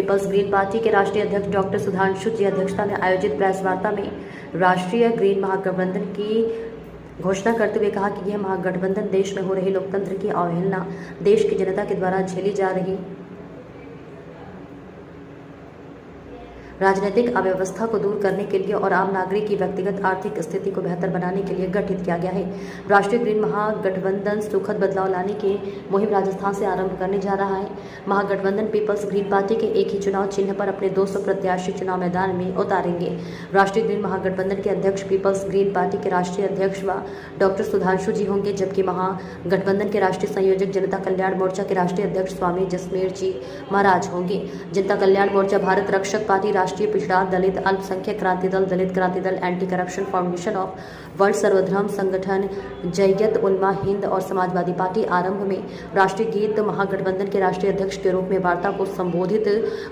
Peoples green party के राष्ट्रीय अध्यक्ष डॉक्टर सुधांशु जी अध्यक्षता में आयोजित प्रेस वार्ता में राष्ट्रीय ग्रीन महागठबंधन की घोषणा करते हुए कहा कि यह महागठबंधन देश में हो रही लोकतंत्र की अवहेलना, देश की जनता के द्वारा झेली जा रही राजनीतिक अव्यवस्था को दूर करने के लिए और आम नागरिक की व्यक्तिगत आर्थिक स्थिति को बेहतर बनाने के लिए गठित किया गया है। राष्ट्रीय ग्रीन महागठबंधन सुखद बदलाव लाने की मुहिम राजस्थान से आरंभ करने जा रहा है। महागठबंधन पीपल्स ग्रीन पार्टी के एक ही चुनाव चिन्ह पर अपने 200 प्रत्याशी चुनाव मैदान में उतारेंगे। राष्ट्रीय ग्रीन महागठबंधन के अध्यक्ष पीपल्स ग्रीन पार्टी के राष्ट्रीय अध्यक्ष व डॉक्टर सुधांशु जी होंगे, जबकि महागठबंधन के राष्ट्रीय संयोजक जनता कल्याण मोर्चा के राष्ट्रीय अध्यक्ष स्वामी जसमेर जी महाराज होंगे। जनता कल्याण मोर्चा, भारत रक्षक पार्टी, राष्ट्रीय पिछड़ा, दलित अल्पसंख्यक क्रांति दल, दलित Kranti Dal, anti corruption foundation of world, सर्वधर्म संगठन, जैयत उलमा हिंद और समाजवादी पार्टी। आरंभ में राष्ट्रीय गीत महागठबंधन के राष्ट्रीय अध्यक्ष के रूप में वार्ता को संबोधित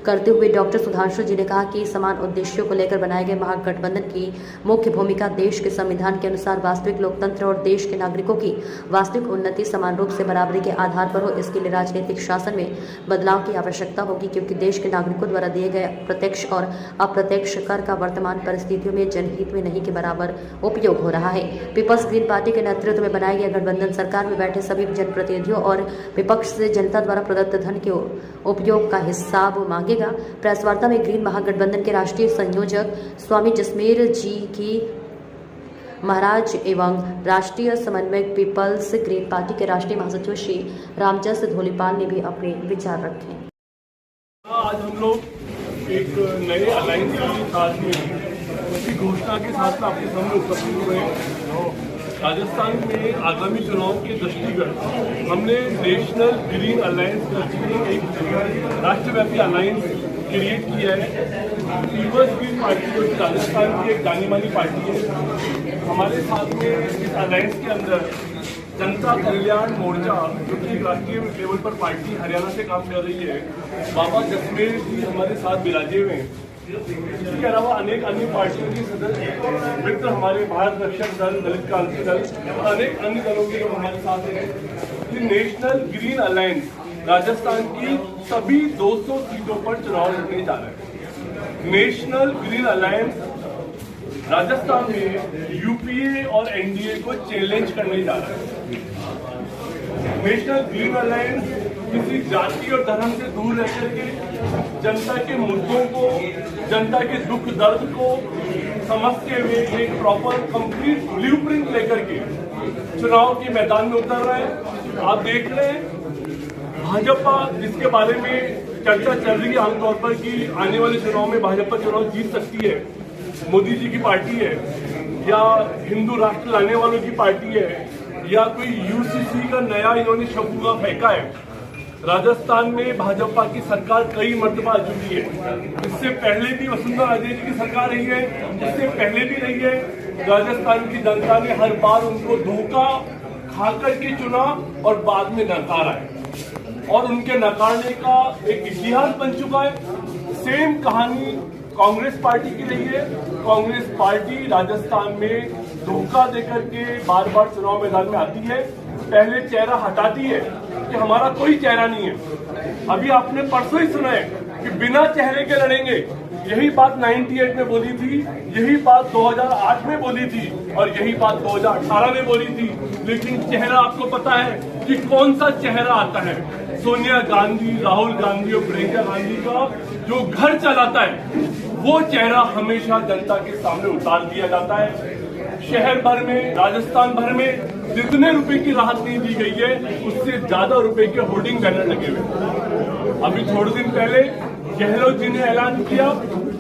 करते हुए डॉक्टर सुधांशु जी ने कहा कि समान उद्देश्यों को लेकर बनाए गए महागठबंधन की मुख्य भूमिका देश के संविधान के अनुसार वास्तविक लोकतंत्र और देश के नागरिकों की वास्तविक उन्नति समान रूप से बराबरी के आधार पर हो। इसके लिए राजनीतिक शासन में बदलाव की आवश्यकता होगी, क्योंकि देश के नागरिकों द्वारा दिए गए प्रत्यक्ष और अप्रत्यक्ष कर का वर्तमान परिस्थितियों में जनहित में नहीं के बराबर उपयोग हो रहा है। पीपल्स ग्रीन पार्टी के नेतृत्व में बनाई गई गठबंधन सरकार में बैठे सभी जनप्रतिनिधियों और विपक्ष से जनता द्वारा प्रदत्त धन के उपयोग का हिसाब मांगेगा। प्रेस वार्ता में ग्रीन महागठबंधन के राष्ट्रीय संयोजक स्वामी जसमेर जी की महाराज एवं राष्ट्रीय समन्वयक पीपल्स ग्रीन पार्टी के राष्ट्रीय महासचिव श्री रामचंद्र धोलीपाल ने भी अपने विचार रखे। आज हम लोग एक नए अलायंस के साथ में उसी घोषणा के साथ में आपके सामने उपस्थित हुए हैं। राजस्थान में आगामी चुनाव के दृष्टिगत हमने नेशनल ग्रीन अलायंस करके एक राष्ट्रव्यापी अलायंस क्रिएट किया है। पीपल्स ग्रीन पार्टी जो राजस्थान की एक जानी मानी पार्टी है, हमारे साथ में इस अलायंस के अंदर जनता कल्याण मोर्चा जो कि राष्ट्रीय लेवल पर पार्टी हरियाणा से काम कर रही है, बाबा जसमेर जी हमारे साथ विराजे हुए हैं। इसके अलावा अनेक अन्य पार्टियों के सदस्य मित्र हमारे भारत रक्षक दल, दलित क्रांति दल और अनेक अन्य दलों के लोग हमारे साथ हैं। ये नेशनल ग्रीन अलायंस राजस्थान की सभी 200 सीटों पर चुनाव लड़ने जा रहे हैं। नेशनल ग्रीन अलायंस राजस्थान में यूपीए और एनडीए को चैलेंज करने जा रहा है। नेशनल ग्रीन अलायंस किसी जाति और धर्म से दूर रहकर के जनता के मुद्दों को, जनता के दुख दर्द को समझते हुए एक प्रॉपर कंप्लीट ब्लूप्रिंट लेकर के चुनाव के मैदान में उतर रहे हैं। आप देख रहे हैं भाजपा, जिसके बारे में चर्चा चल रही है आमतौर पर कि आने वाले चुनाव में भाजपा चुनाव जीत सकती है, मोदी जी की पार्टी है या हिंदू राष्ट्र लाने वालों की पार्टी है या कोई यूसीसी का नया इन्होंने शब्द फेंका है। राजस्थान में भाजपा की सरकार कई मर्तबा आ चुकी है। इससे पहले भी वसुंधरा राजे जी की सरकार रही है, इससे पहले भी रही है। राजस्थान की जनता ने हर बार उनको धोखा खाकर के चुना और बाद में नकारा है और उनके नकारने का एक इतिहास बन चुका है। सेम कहानी कांग्रेस पार्टी की रही है। कांग्रेस पार्टी राजस्थान में धोखा देकर के बार बार चुनाव मैदान में आती है, पहले चेहरा हटाती है कि हमारा कोई चेहरा नहीं है। अभी आपने परसों ही सुना है कि बिना चेहरे के लड़ेंगे। यही बात 98 में बोली थी, यही बात 2008 में बोली थी और यही बात 2018 में बोली थी। लेकिन चेहरा आपको पता है कि कौन सा चेहरा आता है? सोनिया गांधी, राहुल गांधी और प्रियंका गांधी का जो घर चलाता है, वो चेहरा हमेशा जनता के सामने उतार दिया जाता है। शहर भर में, राजस्थान भर में जितने रुपए की राहत नहीं दी गई है, उससे ज्यादा रुपए के होर्डिंग बैनर लगे हुए। अभी थोड़े दिन पहले गहलोत जी ने ऐलान किया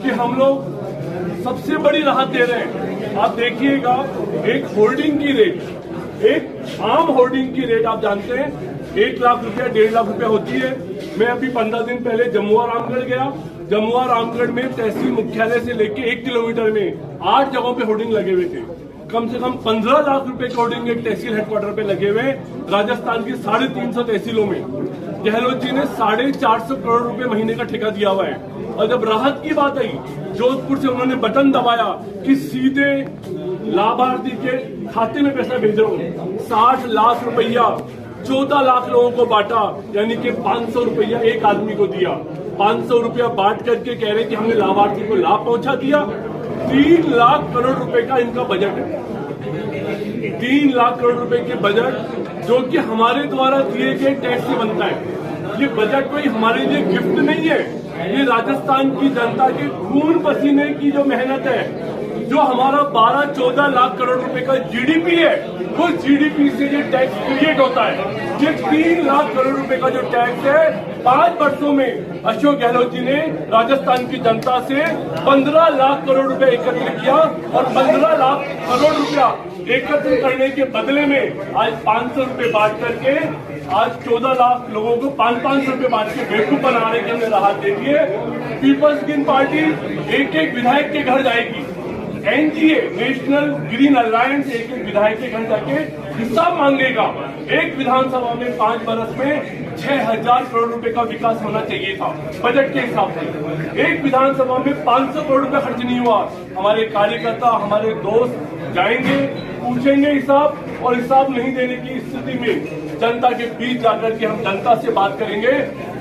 कि हम लोग सबसे बड़ी राहत दे रहे हैं। आप देखिएगा, एक होर्डिंग की रेट, एक आम होर्डिंग की रेट आप जानते हैं 1 लाख रुपया, 1.5 लाख रुपया होती है। मैं अभी 15 दिन पहले जमुआ रामगढ़ गया। जमुआ रामगढ़ में तहसील मुख्यालय से लेके 1 किलोमीटर में 8 जगहों पे होर्डिंग लगे हुए थे। कम से कम 15 लाख रुपए के होर्डिंग एक तहसील हेडक्वार्टर पे लगे हुए राजस्थान की 350 तहसीलों में। गहलोत जी ने 450 करोड़ रुपए महीने का ठेका दिया हुआ है। और जब राहत की बात आई, जोधपुर से उन्होंने बटन दबाया कि सीधे लाभार्थी के खाते में पैसा भेज रहा हूँ। 60 लाख रुपया 14 लाख लोगों को बांटा, यानी कि 500 रुपया एक आदमी को दिया। 500 रुपया बांट करके कह रहे हैं कि हमने लाभार्थी को लाभ पहुंचा दिया। 3 लाख करोड़ रुपए का इनका बजट है। 3 लाख करोड़ रुपए के बजट जो कि हमारे द्वारा दिए गए टैक्स से बनता है। ये बजट कोई हमारे लिए गिफ्ट नहीं है, ये राजस्थान की जनता के खून पसीने की जो मेहनत है, जो हमारा 12-14 लाख करोड़ रुपए का जीडीपी है, उस जीडीपी से ये टैक्स क्रिएट होता है। ये 3 लाख करोड़ रुपए का जो टैक्स है, 5 वर्षों में अशोक गहलोत जी ने राजस्थान की जनता से 15 लाख करोड़ रुपए एकत्र किया और 15 लाख करोड़ रुपया एकत्र करने के बदले में आज 500 रुपए बांट करके आज 14 लाख लोगों को 500 रुपए बांट के बेवकूफ बना रहे कि हमने राहत दे दी है। पीपल्स ग्रीन पार्टी एक विधायक के घर जाएगी। एनजीए नेशनल ग्रीन अलायंस एक विधायक के घर जाके हिसाब मांगेगा। एक विधानसभा में 5 वर्ष में 6000 करोड़ रुपए का विकास होना चाहिए था बजट के हिसाब से। एक विधानसभा में 500 करोड़ रुपए खर्च नहीं हुआ। हमारे कार्यकर्ता, हमारे दोस्त जाएंगे, पूछेंगे हिसाब, और हिसाब नहीं देने की स्थिति में जनता के बीच जाकर के हम जनता से बात करेंगे।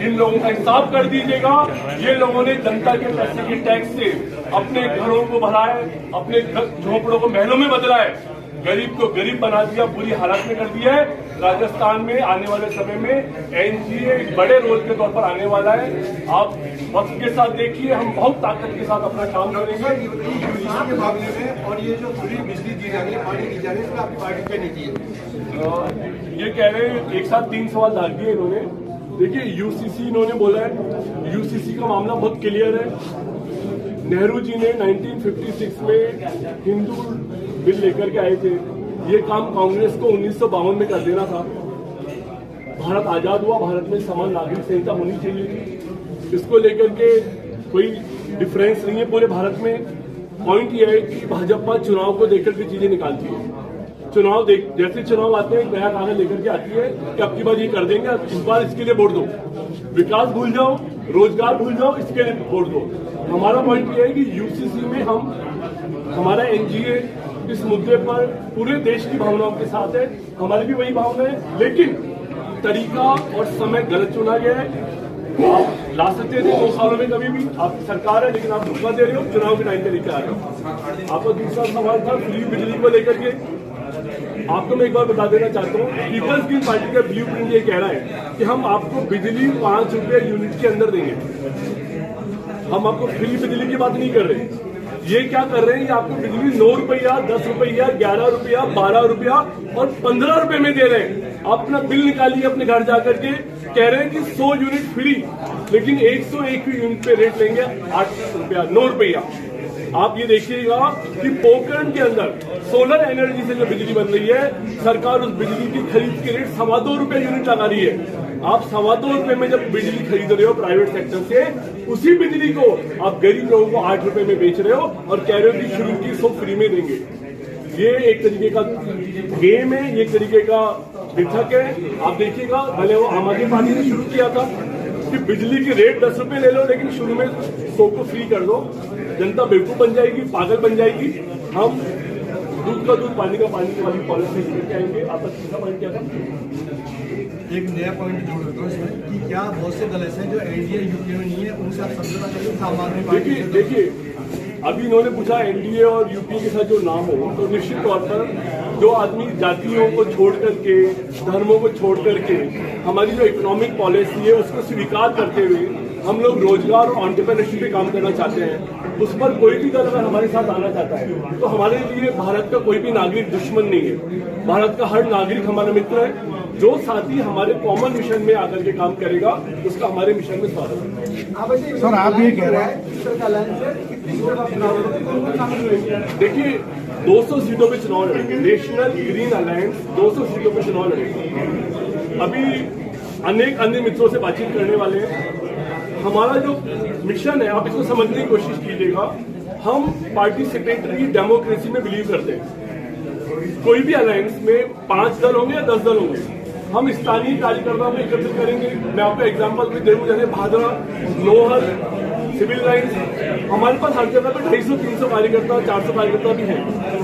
इन लोगों का हिसाब कर दीजिएगा। ये लोगों ने जनता के पैसे के टैक्स से अपने घरों को भरा है, अपने झोपड़ों को महलों में बदला है, गरीब को गरीब बना दिया, बुरी हालत में कर दिया है। राजस्थान में आने वाले समय में एनजीए एक बड़े रोल के तौर पर आने वाला है। आप वक्त के साथ देखिए, हम बहुत ताकत के साथ अपना काम करेंगे। के मामले में और ये जो फ्री बिजली दी जा रही है, पानी दी जा रही है, इसमें आपकी पार्टी क्या नीति है? ये कह रहे हैं, एक साथ 3 सवाल डाल दिए इन्होंने। देखिए, यूसीसी इन्होंने बोला है, यूसीसी का मामला बहुत क्लियर है। नेहरू जी ने 1956 में हिंदू बिल लेकर के आए थे। ये काम कांग्रेस को 1952 में कर देना था। भारत आजाद हुआ, भारत में समान नागरिक संहिता होनी चाहिए थी। इसको लेकर के कोई डिफरेंस नहीं है पूरे भारत में। पॉइंट ये है कि भाजपा चुनाव को देखकर के चीजें निकालती है। जैसे चुनाव आते हैं, नया कागज लेकर के आती है कि अब की बार ये कर देंगे, इस बार इसके लिए वोट दो। विकास भूल जाओ, रोजगार भूल जाओ, इसके लिए वोट दो। हमारा पॉइंट ये है कि यूसीसी में हमारा एनजीए इस मुद्दे पर पूरे देश की भावनाओं के साथ है। हमारी भी वही भावना है, लेकिन तरीका और समय गलत चुना गया है। आप ला सकते थे 2 सालों में कभी भी, आप सरकार है, लेकिन आप धोखा दे रहे हो, चुनाव के टाइम पे लेकर आ रहे हो। आपका दूसरा सवाल था फ्री बिजली को लेकर के। आपको मैं एक बार बता देना चाहता हूँ, पीपल्स ग्रीन पार्टी का ब्लू प्रिंट ये कह रहा है कि हम आपको बिजली 5 रुपये यूनिट के अंदर देंगे। हम आपको फ्री बिजली की बात नहीं कर रहे। ये क्या कर रहे हैं, ये आपको बिजली 9 रुपया, 10 रुपया, 11 रुपया, 12 रुपया और 15 रुपए में दे रहे हैं। आप अपना बिल निकालिए अपने घर जाकर के, कह रहे हैं कि 100 यूनिट फ्री, लेकिन 101 यूनिट पे रेट लेंगे 8 रुपया, 9 रुपया। आप ये देखिएगा कि पोखरण के अंदर सोलर एनर्जी से जो बिजली बन रही है, सरकार उस बिजली की खरीद की रेट 2.25 रुपये यूनिट लगा रही है। आप 2.25 रुपये में जब बिजली खरीद रहे हो प्राइवेट सेक्टर से, उसी बिजली को आप गरीब लोगों को 8 रुपये में बेच रहे हो और कह रहे हो कि शुरू की सब फ्री में देंगे। ये एक तरीके का गेम है, ये एक तरीके का बिठक है। आप देखिएगा, भले वो आम आदमी पार्टी ने शुरू किया था कि बिजली की रेट 10 रुपये ले लो, लेकिन शुरू में 100 को फ्री कर दो। जनता बेवकूफ बन जाएगी, पागल बन जाएगी। हम दूध का दूध, पानी का पानी वाली पॉलिसी लेकर आएंगे। आपका तीसरा पॉइंट क्या था? एक नया पॉइंट जोड़ देता हूँ इसमें कि क्या बहुत से दल ऐसे हैं जो एनडीए यूपीए में नहीं है, उनसे आप समझौता करेंगे सामान्य पार्टी? देखिए, अभी इन्होंने पूछा एनडीए और यूपीए के साथ जो नाम हो, तो निश्चित तौर पर जो आदमी जातियों को छोड़ करके, धर्मों को छोड़ करके हमारी जो इकोनॉमिक पॉलिसी है उसको स्वीकार करते हुए हम लोग रोजगार और एंटरप्रेन्योरशिप पे काम करना चाहते हैं, उस पर कोई भी दल अगर हमारे साथ आना चाहता है तो हमारे लिए भारत का कोई भी नागरिक दुश्मन नहीं है। भारत का हर नागरिक हमारा मित्र है। जो साथी हमारे कॉमन मिशन में आकर के काम करेगा, उसका हमारे मिशन में स्वागत है। सर, आप ये कह रहे हैं, देखिए 200 सीटों पे चुनाव लड़ेंगे। नेशनल ग्रीन अलायंस 200 सीटों पे चुनाव लड़ेंगे। अभी अनेक अन्य मित्रों से बातचीत करने वाले हैं। हमारा जो मिशन है, आप इसको समझने की कोशिश कीजिएगा। हम पार्टिसिपेटरी डेमोक्रेसी में बिलीव करते हैं। कोई भी अलायंस में 5 दल होंगे या 10 दल होंगे, हम स्थानीय कार्यकर्ताओं को एकत्रित करेंगे। मैं आपको एग्जांपल भी दूं, जैसे भादरा, नोहर, सिविल लाइन्स, हमारे पास हर जगह पे 250-300 कार्यकर्ता 400 कार्यकर्ता भी हैं।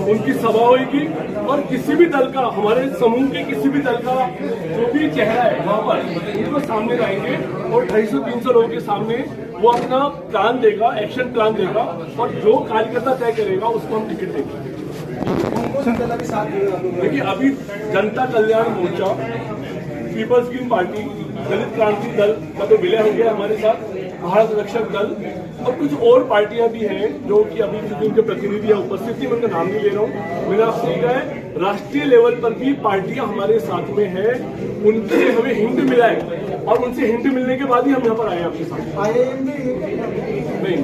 उनकी सभा होगी और किसी भी दल का, हमारे समूह के किसी भी दल का जो भी चेहरा है वहाँ पर उनको सामने लाएंगे और 250-300 लोगों के सामने वो अपना प्लान देगा, एक्शन प्लान देगा और जो कार्यकर्ता तय करेगा उसको हम टिकट देंगे। देखिए, अभी जनता कल्याण मोर्चा, पीपल्स ग्रीन पार्टी, दलित क्रांति दल का तो विलय हो गया हमारे साथ, भारत रक्षक दल और कुछ और पार्टियां भी हैं जो कि अभी उनके प्रतिनिधि उपस्थित थी, मैं उनका नाम नहीं ले रहा हूँ। मैंने आपसे कहा है राष्ट्रीय लेवल पर भी पार्टियां हमारे साथ में हैं, उनसे हमें हिंट मिला है और उनसे हिंट मिलने के बाद ही हम यहाँ पर आए आपके साथ। नहीं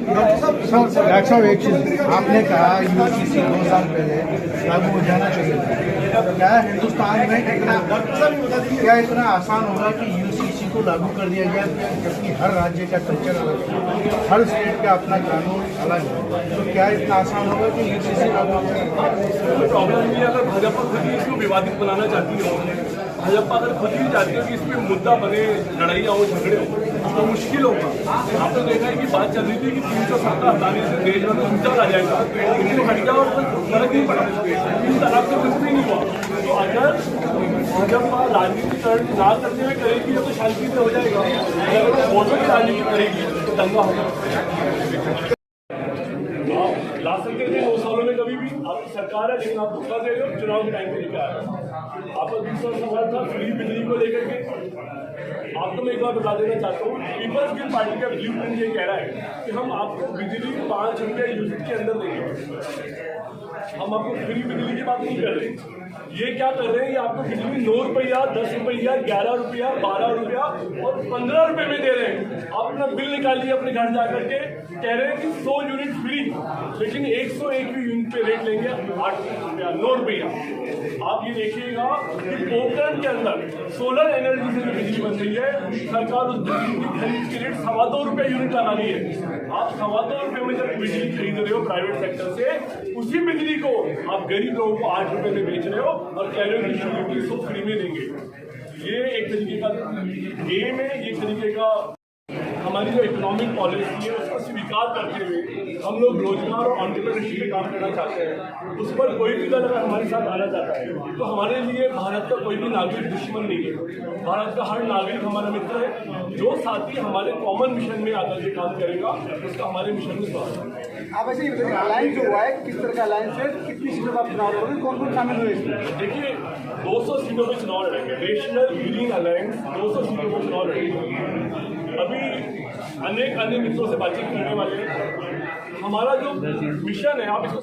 डॉक्टर साहब, एक चीज आपने कहा यूसीसी 2 साल पहले लागू हो जाना चाहिए। क्या हिंदुस्तान में क्या इतना आसान होगा कि यूसीसी को लागू कर दिया जाए, जबकि हर राज्य का कल्चर अलग है, हर स्टेट का अपना कानून अलग है, तो क्या इतना आसान होगा कि यूसीसी लागू हो जाए? प्रॉब्लम नहीं है, अगर भाजपा खुद ही इसको विवादित बनाना चाहती है, भाजपा अगर खुद ही चाहती है कि इस पर मुद्दा बने, लड़ाइयाँ हो, झगड़े हो, तो मुश्किल होगा। आपने देखा है कि बात चल रही थी कि 370 हटाने से देश में तो आ जाएगा, इनको हट जाओ और फर्क नहीं पड़ा, इस तरह से कुछ भी नहीं हुआ। तो अगर भाजपा राजनीतिकरण ना करने में करेगी तो शांति से हो जाएगा, अगर वोटों की राजनीति करेगी तो दंगा होगा। ला सकते थे 2 सालों में कभी भी, आपकी सरकार है लेकिन आप धोखा दे रहे हो, चुनाव के टाइम पे लेकर आ रहे हो। आपका दूसरा सवाल था फ्री बिजली को लेकर के, आपको मैं एक बार बता देना चाहता हूँ, पीपल्स ग्रीन पार्टी का ब्लूप्रिंट ये कह रहा है कि हम आपको बिजली 5 रुपये यूनिट के अंदर देंगे। हम आपको फ्री बिजली की बात नहीं कर रहे, ये क्या कर रहे हैं, ये आपको बिजली 9 रुपया, 10 रुपया, 11 रुपया, 12 रुपया और 15 रुपये में दे रहे हैं। आप अपना बिल निकालिए अपने घर जाकर के, कह रहे हैं कि 100 यूनिट फ्री, लेकिन 101 यूनिट पे रेट लेंगे 8 रुपया, 9 रुपया। आप ये देखिएगा कि पोखरण के अंदर सोलर एनर्जी से जो बिजली बन रही है, सरकार उस बिजली की खरीद के रेट 2.25 रुपये यूनिट लगा रही है। आप 2.25 रुपये में जब बिजली खरीद रहे हो प्राइवेट सेक्टर से, उसी बिजली को आप गरीब लोगों को 8 रुपये में बेच रहे हो और कह रहे हो कि यूनिट इसको फ्री में देंगे। ये एक तरीके का गेम है, ये तरीके का हमारी जो इकोनॉमिक पॉलिसी है उसको स्वीकार करते हुए हम लोग रोजगार और एंटरप्रेन्योरशिप पे काम करना चाहते हैं। उस पर कोई भी दल अगर हमारे साथ आना चाहता है तो हमारे लिए भारत का कोई भी नागरिक दुश्मन नहीं है, भारत का हर नागरिक हमारा मित्र है। जो साथी हमारे कॉमन मिशन में आकर के काम करेगा उसका हमारे मिशन में स्वागत है। आप ऐसे अलायंस जो हुआ है, किस तरह का अलायंस है, कितनी सीटों का चुनाव लड़ोगे, कौन कौन शामिल हुए इसमें? देखिए, 200 सीटों पर चुनाव लड़ेंगे, नेशनल ग्रीन अलायंस 200 सीटों पर चुनाव लड़ेंगे। अभी अनेक अन्य मित्रों से बातचीत करने वाले हैं। हमारा जो मिशन है, आप इसको